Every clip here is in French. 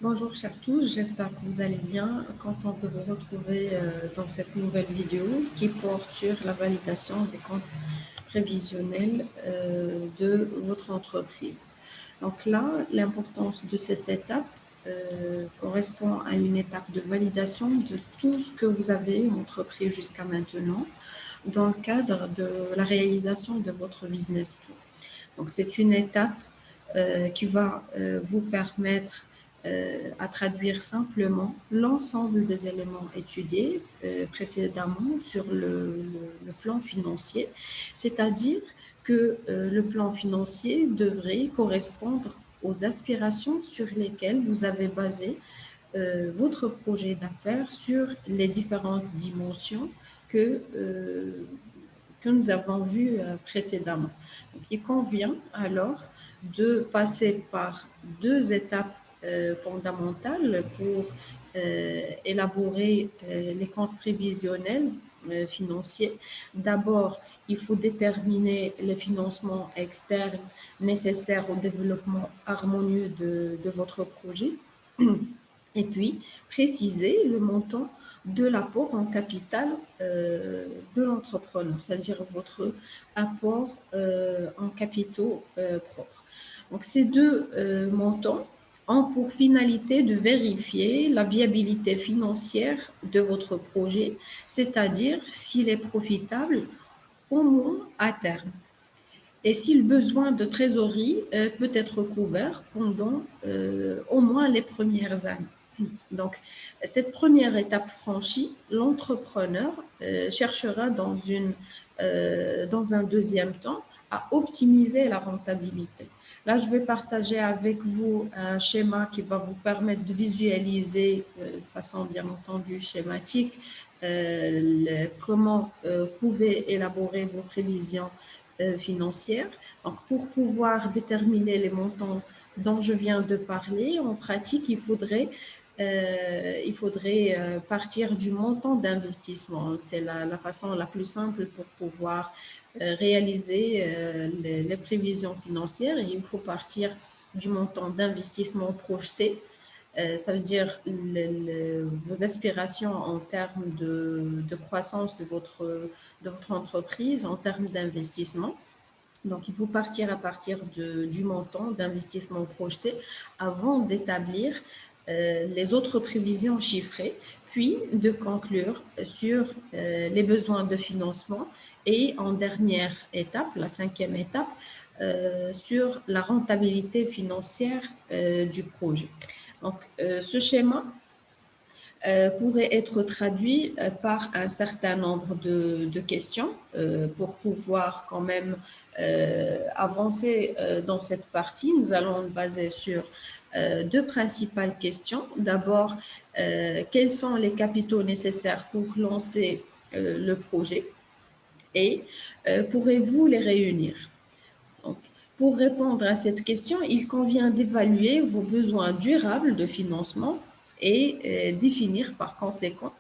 Bonjour chers tous, j'espère que vous allez bien. Contente de vous retrouver dans cette nouvelle vidéo qui porte sur la validation des comptes prévisionnels de votre entreprise. Donc là, l'importance de cette étape correspond à une étape de validation de tout ce que vous avez entrepris jusqu'à maintenant dans le cadre de la réalisation de votre business plan. Donc c'est une étape qui va vous permettre à traduire simplement l'ensemble des éléments étudiés précédemment sur le plan financier, c'est-à-dire que le plan financier devrait correspondre aux aspirations sur lesquelles vous avez basé votre projet d'affaires sur les différentes dimensions que nous avons vues précédemment. Donc, il convient alors de passer par deux étapes fondamentales pour élaborer les comptes prévisionnels financiers. D'abord, il faut déterminer les financements externes nécessaires au développement harmonieux de votre projet et puis préciser le montant de l'apport en capital de l'entrepreneur, c'est-à-dire votre apport en capitaux propres. Donc, ces deux montants ont pour finalité de vérifier la viabilité financière de votre projet, c'est-à-dire s'il est profitable au moins à terme et si le besoin de trésorerie peut être couvert pendant au moins les premières années. Donc, cette première étape franchie, l'entrepreneur cherchera dans un deuxième temps à optimiser la rentabilité. Là, je vais partager avec vous un schéma qui va vous permettre de visualiser de façon bien entendu schématique comment vous pouvez élaborer vos prévisions financières. Donc, pour pouvoir déterminer les montants dont je viens de parler, en pratique, il faudrait partir du montant d'investissement. C'est la façon la plus simple pour pouvoir réaliser les prévisions financières. Et il faut partir du montant d'investissement projeté. Ça veut dire vos aspirations en termes de croissance de votre entreprise, en termes d'investissement. Donc, il faut partir à partir du montant d'investissement projeté avant d'établir les autres prévisions chiffrées, puis de conclure sur les besoins de financement et en dernière étape, la cinquième étape, sur la rentabilité financière du projet. Donc, ce schéma pourrait être traduit par un certain nombre de questions pour pouvoir quand même avancer dans cette partie. Nous allons nous baser sur deux principales questions. D'abord, quels sont les capitaux nécessaires pour lancer le projet et pourrez-vous les réunir? Donc, pour répondre à cette question, il convient d'évaluer vos besoins durables de financement et définir par conséquent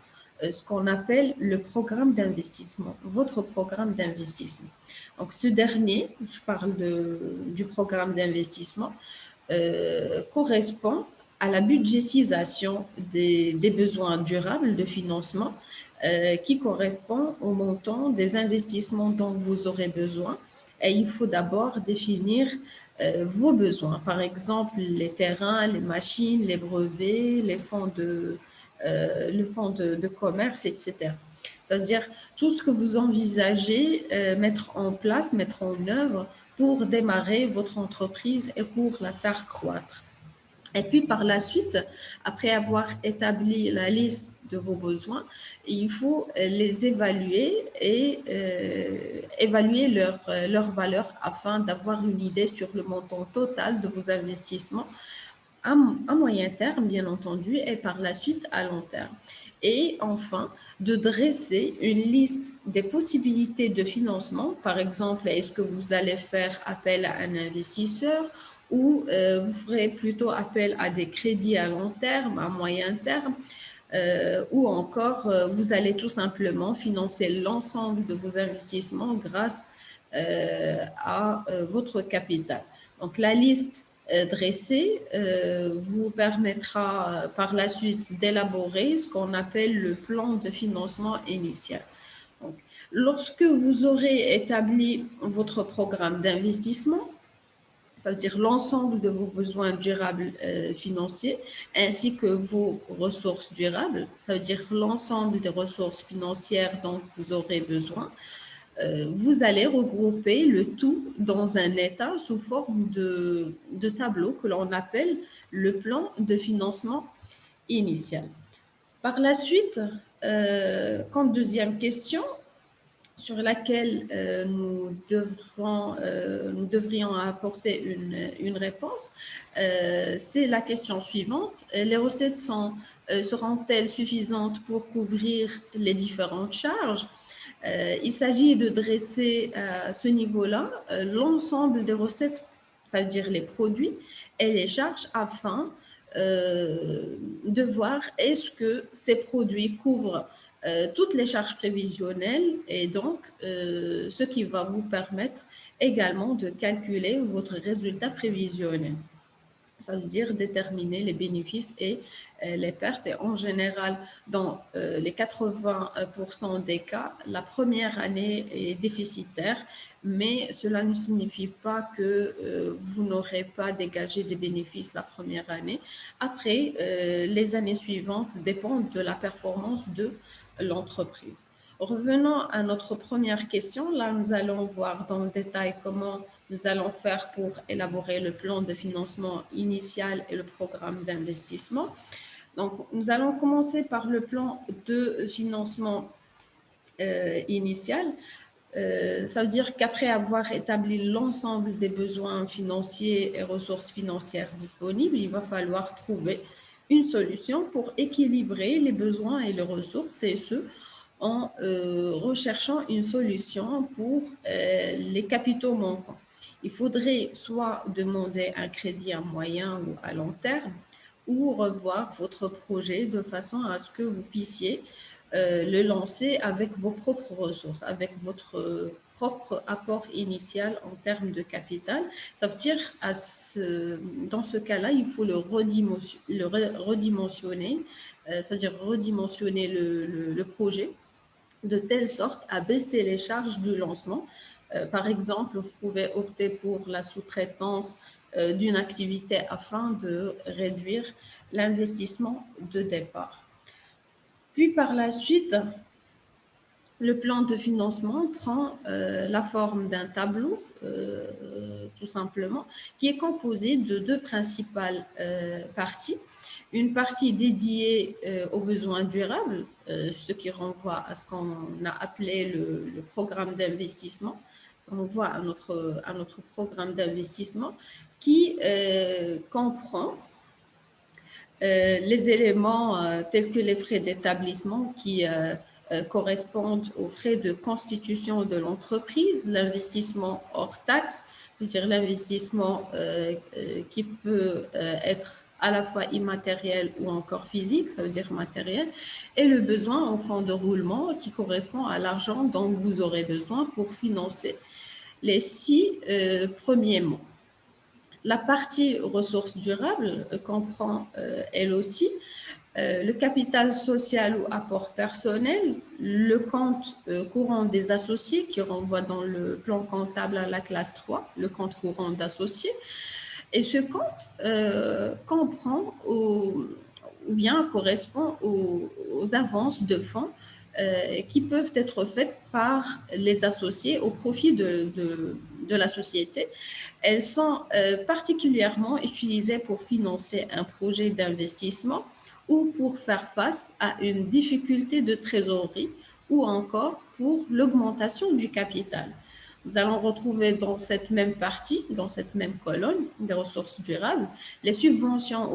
ce qu'on appelle le programme d'investissement, votre programme d'investissement. Donc, ce dernier, je parle du programme d'investissement, correspond à la budgétisation des besoins durables de financement qui correspond au montant des investissements dont vous aurez besoin. Et il faut d'abord définir vos besoins, par exemple les terrains, les machines, les brevets, le fonds de commerce, etc. C'est-à-dire tout ce que vous envisagez mettre en place, mettre en œuvre pour démarrer votre entreprise et pour la faire croître. Et puis par la suite, après avoir établi la liste de vos besoins, il faut les évaluer et évaluer leur valeur afin d'avoir une idée sur le montant total de vos investissements à moyen terme, bien entendu, et par la suite à long terme. Et enfin, de dresser une liste des possibilités de financement. Par exemple, est-ce que vous allez faire appel à un investisseur ou vous ferez plutôt appel à des crédits à long terme, à moyen terme, ou encore vous allez tout simplement financer l'ensemble de vos investissements grâce à votre capital. Donc, la liste dressée vous permettra par la suite d'élaborer ce qu'on appelle le plan de financement initial. Donc, lorsque vous aurez établi votre programme d'investissement, ça veut dire l'ensemble de vos besoins durables financiers, ainsi que vos ressources durables, ça veut dire l'ensemble des ressources financières dont vous aurez besoin, vous allez regrouper le tout dans un état sous forme de tableau que l'on appelle le plan de financement initial. Par la suite, comme deuxième question, sur laquelle nous devrions apporter une réponse, c'est la question suivante. Les recettes seront-elles suffisantes pour couvrir les différentes charges? Il s'agit de dresser à ce niveau-là l'ensemble des recettes, ça veut dire les produits et les charges, afin de voir est-ce que ces produits couvrent toutes les charges prévisionnelles, et donc ce qui va vous permettre également de calculer votre résultat prévisionnel. Ça veut dire déterminer les bénéfices et les pertes. Et en général, dans les 80% des cas, la première année est déficitaire, mais cela ne signifie pas que vous n'aurez pas dégagé des bénéfices la première année. Après, les années suivantes dépendent de la performance de l'entreprise. Revenons à notre première question. Là, nous allons voir dans le détail comment nous allons faire pour élaborer le plan de financement initial et le programme d'investissement. Donc, nous allons commencer par le plan de financement initial. Ça veut dire qu'après avoir établi l'ensemble des besoins financiers et ressources financières disponibles, il va falloir trouver une solution pour équilibrer les besoins et les ressources, et ce, en recherchant une solution pour les capitaux manquants. Il faudrait soit demander un crédit à moyen ou à long terme, ou revoir votre projet de façon à ce que vous puissiez le lancer avec vos propres ressources, avec votre propre apport initial en termes de capital. Ça veut dire, dans ce cas-là, il faut le redimensionner, ça veut dire redimensionner le projet de telle sorte à baisser les charges du lancement. Par exemple, vous pouvez opter pour la sous-traitance d'une activité afin de réduire l'investissement de départ. Puis par la suite, le plan de financement prend la forme d'un tableau, tout simplement, qui est composé de deux principales parties. Une partie dédiée aux besoins durables, ce qui renvoie à ce qu'on a appelé le programme d'investissement. Ça renvoie à notre programme d'investissement qui comprend les éléments tels que les frais d'établissement qui correspondent aux frais de constitution de l'entreprise, l'investissement hors taxe, c'est-à-dire l'investissement qui peut être à la fois immatériel ou encore physique, ça veut dire matériel, et le besoin en fonds de roulement qui correspond à l'argent dont vous aurez besoin pour financer les 6 premiers mois. La partie ressources durables comprend elle aussi le capital social ou apport personnel, le compte courant des associés qui renvoie dans le plan comptable à la classe 3, le compte courant d'associés. Et ce compte comprend ou bien correspond aux avances de fonds qui peuvent être faites par les associés au profit de la société. Elles sont particulièrement utilisées pour financer un projet d'investissement ou pour faire face à une difficulté de trésorerie ou encore pour l'augmentation du capital. Nous allons retrouver dans cette même partie, dans cette même colonne des ressources durables, les subventions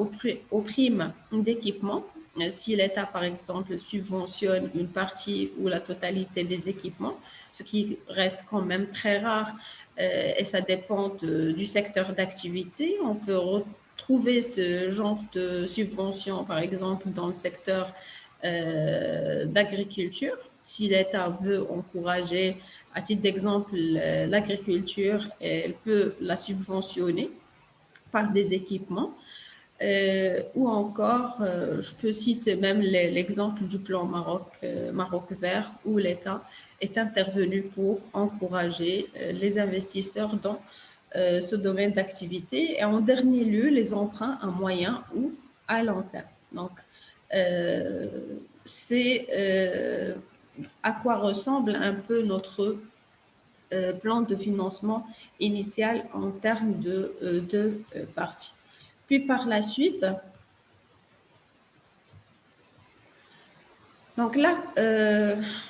aux primes d'équipement. Si l'État, par exemple, subventionne une partie ou la totalité des équipements, ce qui reste quand même très rare et ça dépend du secteur d'activité, on peut retrouver ce genre de subvention, par exemple, dans le secteur d'agriculture. Si l'État veut encourager À titre d'exemple, l'agriculture, elle peut la subventionner par des équipements. Ou encore, je peux citer même l'exemple du plan Maroc vert, où l'État est intervenu pour encourager les investisseurs dans ce domaine d'activité. Et en dernier lieu, les emprunts à moyen ou à long terme. Donc, c'est à quoi ressemble un peu notre plan de financement initial en termes de parties. Puis par la suite, donc là,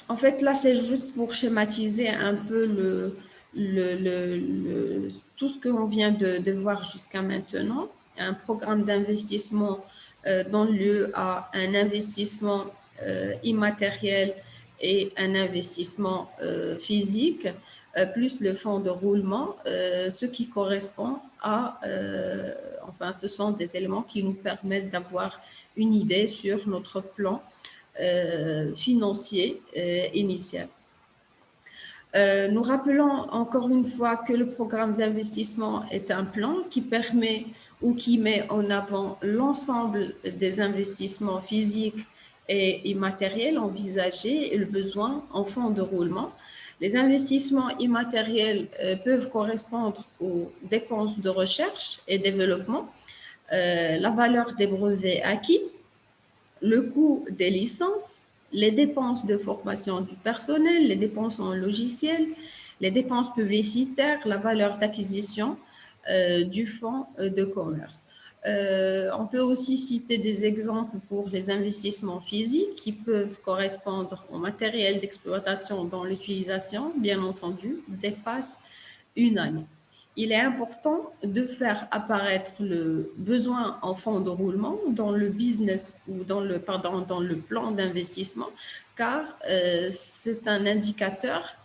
en fait, là, c'est juste pour schématiser un peu tout ce qu'on vient de voir jusqu'à maintenant. Un programme d'investissement donne lieu à un investissement immatériel et un investissement physique, plus le fonds de roulement, ce qui correspond à, enfin, ce sont des éléments qui nous permettent d'avoir une idée sur notre plan financier initial. Nous rappelons encore une fois que le programme d'investissement est un plan qui permet ou qui met en avant l'ensemble des investissements physiques et immatériels envisagés et le besoin en fonds de roulement. Les investissements immatériels peuvent correspondre aux dépenses de recherche et développement, la valeur des brevets acquis, le coût des licences, les dépenses de formation du personnel, les dépenses en logiciel, les dépenses publicitaires, la valeur d'acquisition du fonds de commerce. On peut aussi citer des exemples pour les investissements physiques qui peuvent correspondre au matériel d'exploitation dont l'utilisation, bien entendu, dépasse une année. Il est important de faire apparaître le besoin en fonds de roulement dans le business ou dans le plan d'investissement, car c'est un indicateur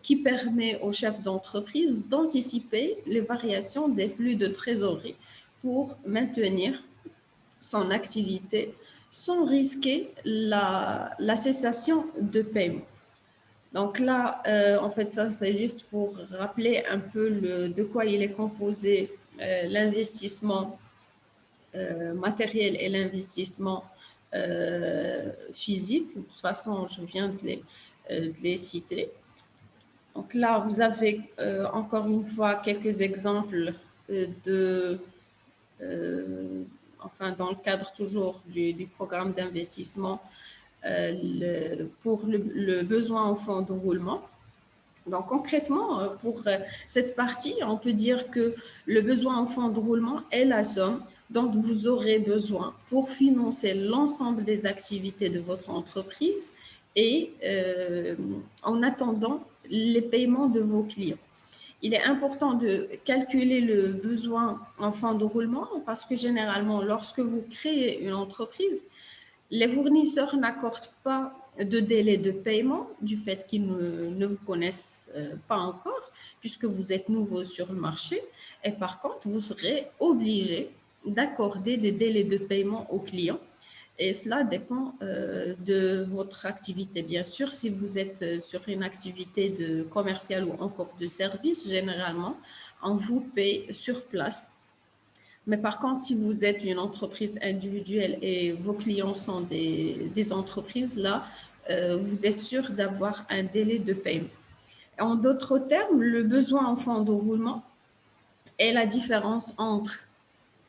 qui permet au chef d'entreprise d'anticiper les variations des flux de trésorerie pour maintenir son activité sans risquer la cessation de paiement. Donc là, en fait, ça, c'est juste pour rappeler un peu de quoi il est composé l'investissement matériel et l'investissement physique. De toute façon, je viens de les citer. Donc là, vous avez encore une fois quelques exemples enfin, dans le cadre toujours du programme d'investissement pour le besoin en fonds de roulement. Donc concrètement, pour cette partie, on peut dire que le besoin en fonds de roulement est la somme dont vous aurez besoin pour financer l'ensemble des activités de votre entreprise et en attendant les paiements de vos clients. Il est important de calculer le besoin en fonds de roulement parce que généralement, lorsque vous créez une entreprise, les fournisseurs n'accordent pas de délai de paiement du fait qu'ils ne vous connaissent pas encore, puisque vous êtes nouveau sur le marché. Et par contre, vous serez obligé d'accorder des délais de paiement aux clients. Et cela dépend de votre activité. Bien sûr, si vous êtes sur une activité de commerciale ou encore de service, généralement, on vous paye sur place. Mais par contre, si vous êtes une entreprise individuelle et vos clients sont des entreprises, là, vous êtes sûr d'avoir un délai de paiement. En d'autres termes, le besoin en fonds de roulement est la différence entre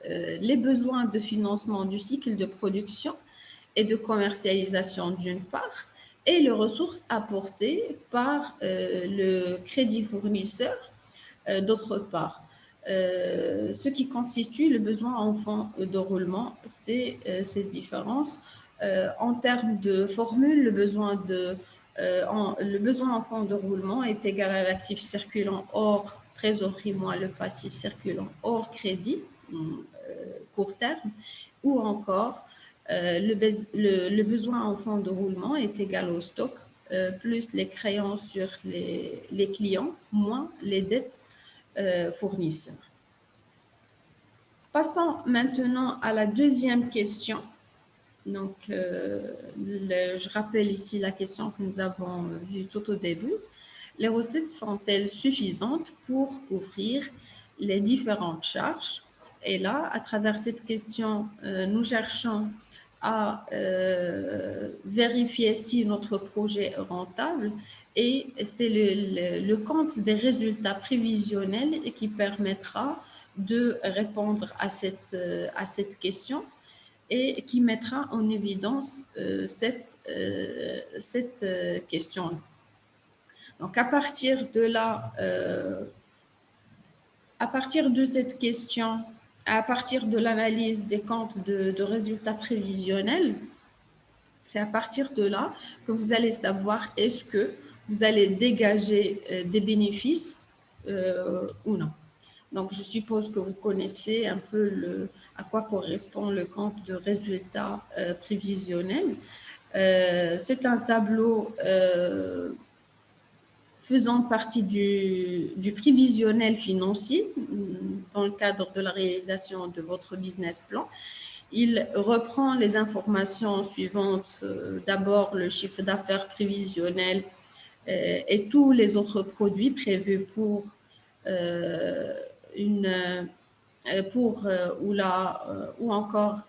les besoins de financement du cycle de production et de commercialisation d'une part, et les ressources apportées par le crédit fournisseur d'autre part. Ce qui constitue le besoin en fonds de roulement, c'est cette différence. En termes de formule, le besoin en fonds de roulement est égal à l'actif circulant hors trésorerie moins le passif circulant hors crédit, court terme, ou encore le besoin en fonds de roulement est égal au stock plus les créances sur les clients moins les dettes fournisseurs. Passons maintenant à la deuxième question. Donc, je rappelle ici la question que nous avons vue tout au début. Les recettes sont-elles suffisantes pour couvrir les différentes charges? Et là, à travers cette question, nous cherchons à vérifier si notre projet est rentable, et c'est le compte des résultats prévisionnels qui permettra de répondre à cette question et qui mettra en évidence cette question. Donc, à partir de là, à partir de cette question, à partir de l'analyse des comptes de résultats prévisionnels, c'est à partir de là que vous allez savoir est-ce que vous allez dégager des bénéfices ou non. Donc, je suppose que vous connaissez un peu à quoi correspond le compte de résultats prévisionnels. C'est un tableau faisant partie du prévisionnel financier dans le cadre de la réalisation de votre business plan. Il reprend les informations suivantes. D'abord, le chiffre d'affaires prévisionnel et tous les autres produits prévus ou encore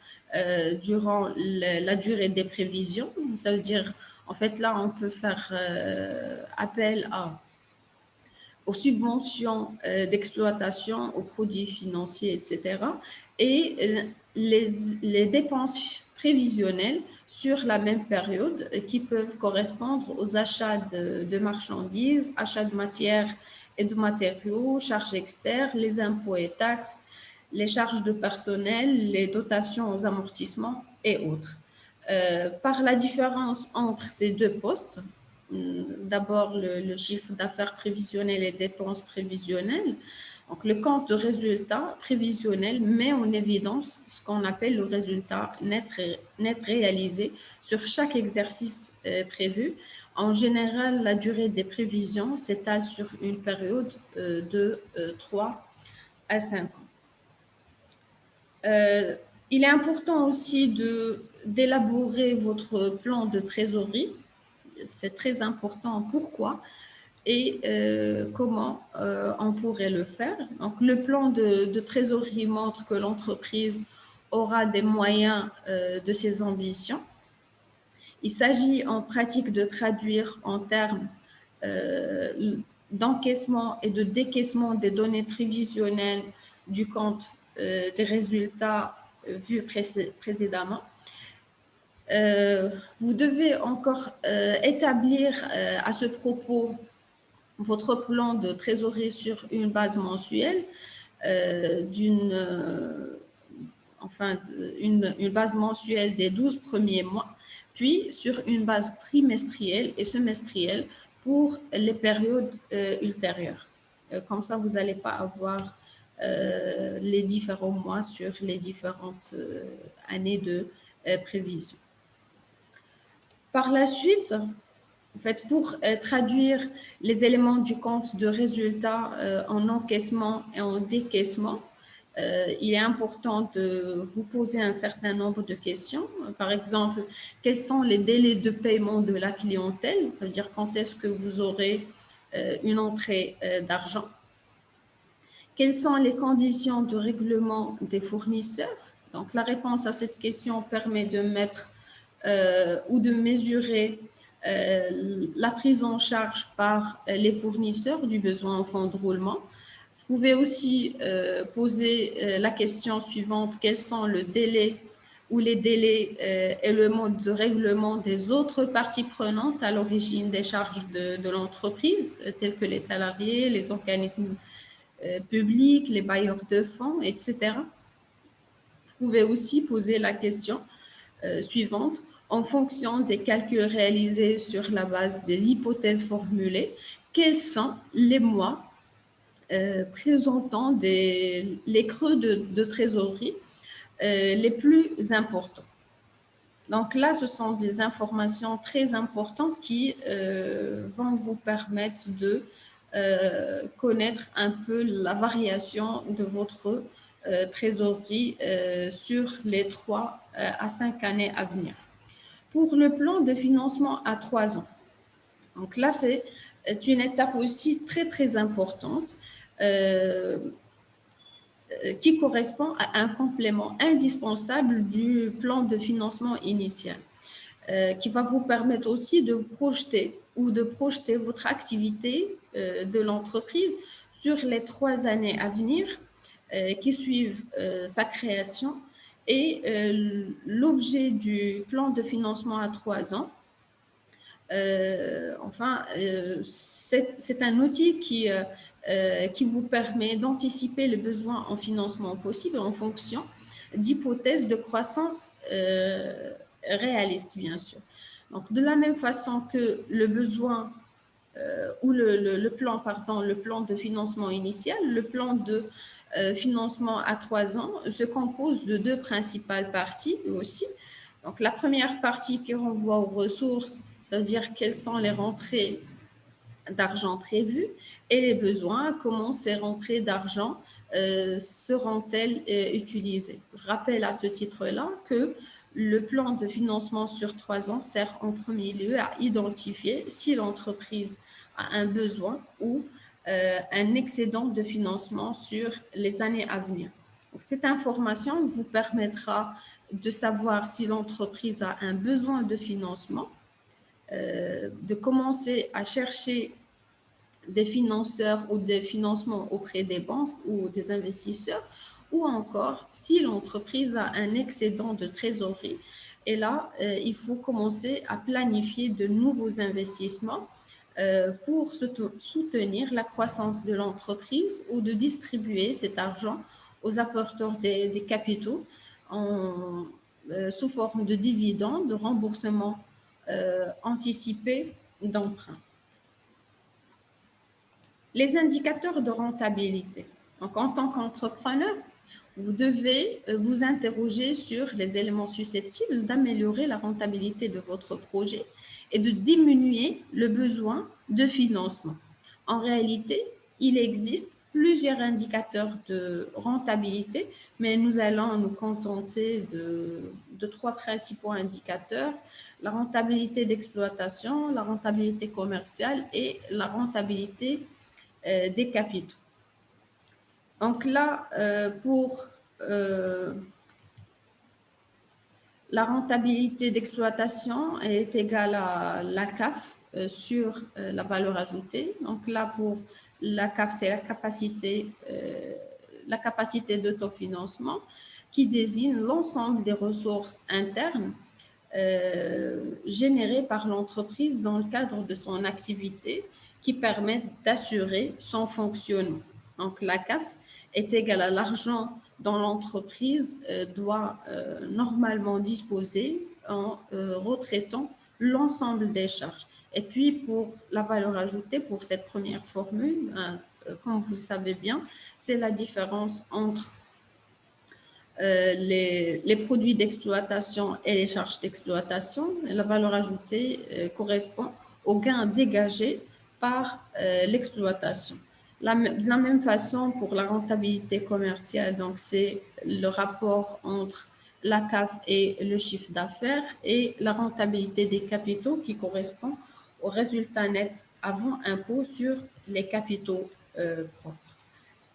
durant la durée des prévisions. Ça veut dire, en fait, là, on peut faire appel aux subventions d'exploitation, aux produits financiers, etc. Et les dépenses prévisionnelles sur la même période qui peuvent correspondre aux achats de marchandises, achats de matières et de matériaux, charges externes, les impôts et taxes, les charges de personnel, les dotations aux amortissements et autres. Par la différence entre ces deux postes, d'abord le chiffre d'affaires prévisionnel et dépenses prévisionnelles. Donc, le compte de résultat prévisionnel met en évidence ce qu'on appelle le résultat net réalisé sur chaque exercice prévu. En général, la durée des prévisions s'étale sur une période de 3 à 5 ans. Il est important aussi d'élaborer votre plan de trésorerie. C'est très important. Pourquoi et comment on pourrait le faire? Donc, le plan de trésorerie montre que l'entreprise aura des moyens de ses ambitions. Il s'agit en pratique de traduire en termes d'encaissement et de décaissement des données prévisionnelles du compte des résultats vus précédemment. Vous devez encore établir à ce propos votre plan de trésorerie sur une base mensuelle, une base mensuelle des 12 premiers mois, puis sur une base trimestrielle et semestrielle pour les périodes ultérieures. Comme ça, vous n'allez pas avoir les différents mois sur les différentes années de prévision. Par la suite, en fait, pour traduire les éléments du compte de résultat en encaissement et en décaissement, il est important de vous poser un certain nombre de questions. Par exemple, quels sont les délais de paiement de la clientèle? Ça veut dire quand est-ce que vous aurez une entrée d'argent? Quelles sont les conditions de règlement des fournisseurs? Donc, la réponse à cette question permet de mettre ou de mesurer la prise en charge par les fournisseurs du besoin en fonds de roulement. Vous pouvez aussi poser la question suivante: quels sont le délai ou les délais et le mode de règlement des autres parties prenantes à l'origine des charges de l'entreprise, tels que les salariés, les organismes publics, les bailleurs de fonds, etc. Vous pouvez aussi poser la question suivante: en fonction des calculs réalisés sur la base des hypothèses formulées, quels sont les mois présentant les creux de trésorerie les plus importants? Donc là, ce sont des informations très importantes qui vont vous permettre de connaître un peu la variation de votre trésorerie sur les 3 à 5 années à venir. Pour le plan de financement à 3 ans, donc là, c'est une étape aussi très, très importante qui correspond à un complément indispensable du plan de financement initial, qui va vous permettre aussi de vous projeter ou de projeter votre activité de l'entreprise sur les 3 années à venir qui suivent sa création. Et l'objet du plan de financement à 3 ans, c'est un outil qui vous permet d'anticiper les besoins en financement possible en fonction d'hypothèses de croissance réalistes, bien sûr. Donc, de la même façon que le besoin ou le plan de financement initial, le plan de financement à 3 ans se compose de 2 principales parties aussi. Donc, la première partie qui renvoie aux ressources, ça veut dire quelles sont les rentrées d'argent prévues et les besoins, comment ces rentrées d'argent seront-elles utilisées. Je rappelle à ce titre-là que le plan de financement sur 3 ans sert en premier lieu à identifier si l'entreprise a un besoin ou un excédent de financement sur les années à venir. Donc, cette information vous permettra de savoir si l'entreprise a un besoin de financement, de commencer à chercher des financeurs ou des financements auprès des banques ou des investisseurs, ou encore si l'entreprise a un excédent de trésorerie. Et là, il faut commencer à planifier de nouveaux investissements pour soutenir la croissance de l'entreprise ou de distribuer cet argent aux apporteurs des capitaux sous forme de dividendes, de remboursement anticipé d'emprunt. Les indicateurs de rentabilité. Donc, en tant qu'entrepreneur, vous devez vous interroger sur les éléments susceptibles d'améliorer la rentabilité de votre projet et de diminuer le besoin de financement. En réalité, il existe plusieurs indicateurs de rentabilité, mais nous allons nous contenter de 3 principaux indicateurs: la rentabilité d'exploitation, la rentabilité commerciale et la rentabilité des capitaux. Donc là, pour la rentabilité d'exploitation est égale à la CAF sur la valeur ajoutée. Donc là, pour la CAF, c'est la capacité d'autofinancement qui désigne l'ensemble des ressources internes générées par l'entreprise dans le cadre de son activité qui permettent d'assurer son fonctionnement. Donc, la CAF est égale à l'argent dont l'entreprise doit normalement disposer en retraitant l'ensemble des charges. Et puis, pour la valeur ajoutée, pour cette première formule, comme vous le savez bien, c'est la différence entre les produits d'exploitation et les charges d'exploitation. La valeur ajoutée correspond aux gains dégagés par l'exploitation. De la même façon, pour la rentabilité commerciale, donc c'est le rapport entre la CAF et le chiffre d'affaires, et la rentabilité des capitaux qui correspond au résultat net avant impôt sur les capitaux propres.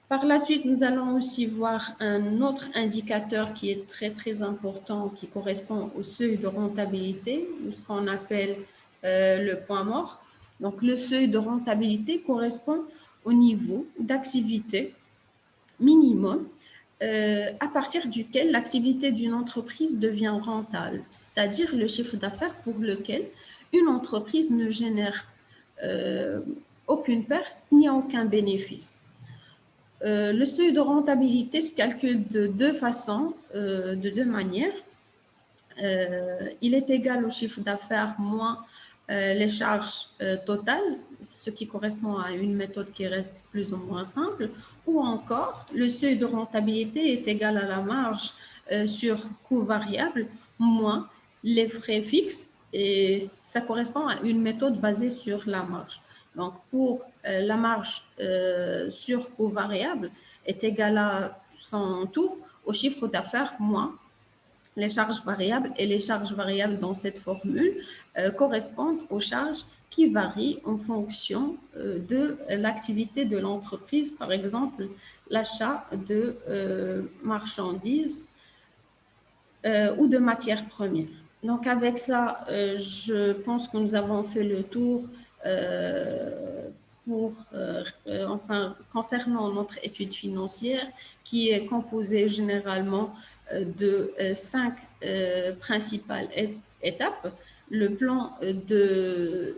Par la suite, nous allons aussi voir un autre indicateur qui est très, très important, qui correspond au seuil de rentabilité, ou ce qu'on appelle le point mort. Donc, le seuil de rentabilité correspond au niveau d'activité minimum à partir duquel l'activité d'une entreprise devient rentable, c'est-à-dire le chiffre d'affaires pour lequel une entreprise ne génère aucune perte ni aucun bénéfice. Le seuil de rentabilité se calcule de 2 façons, de 2 manières. Il est égal au chiffre d'affaires moins les charges totales, ce qui correspond à une méthode qui reste plus ou moins simple, ou encore le seuil de rentabilité est égal à la marge sur coût variable moins les frais fixes, et ça correspond à une méthode basée sur la marge. Donc, pour la marge sur coût variable est égale à son tour au chiffre d'affaires moins les charges variables. Et les charges variables dans cette formule correspondent aux charges qui varient en fonction de l'activité de l'entreprise. Par exemple, l'achat de marchandises ou de matières premières. Donc avec ça, je pense que nous avons fait le tour enfin, concernant notre étude financière qui est composée généralement de 5 principales étapes. Le plan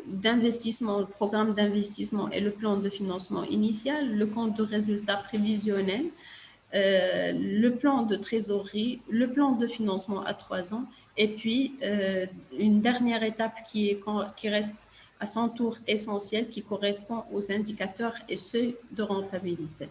d'investissement, le programme d'investissement et le plan de financement initial, le compte de résultat prévisionnel, le plan de trésorerie, le plan de financement à 3 ans, et puis une dernière étape qui reste à son tour essentielle, qui correspond aux indicateurs et ceux de rentabilité.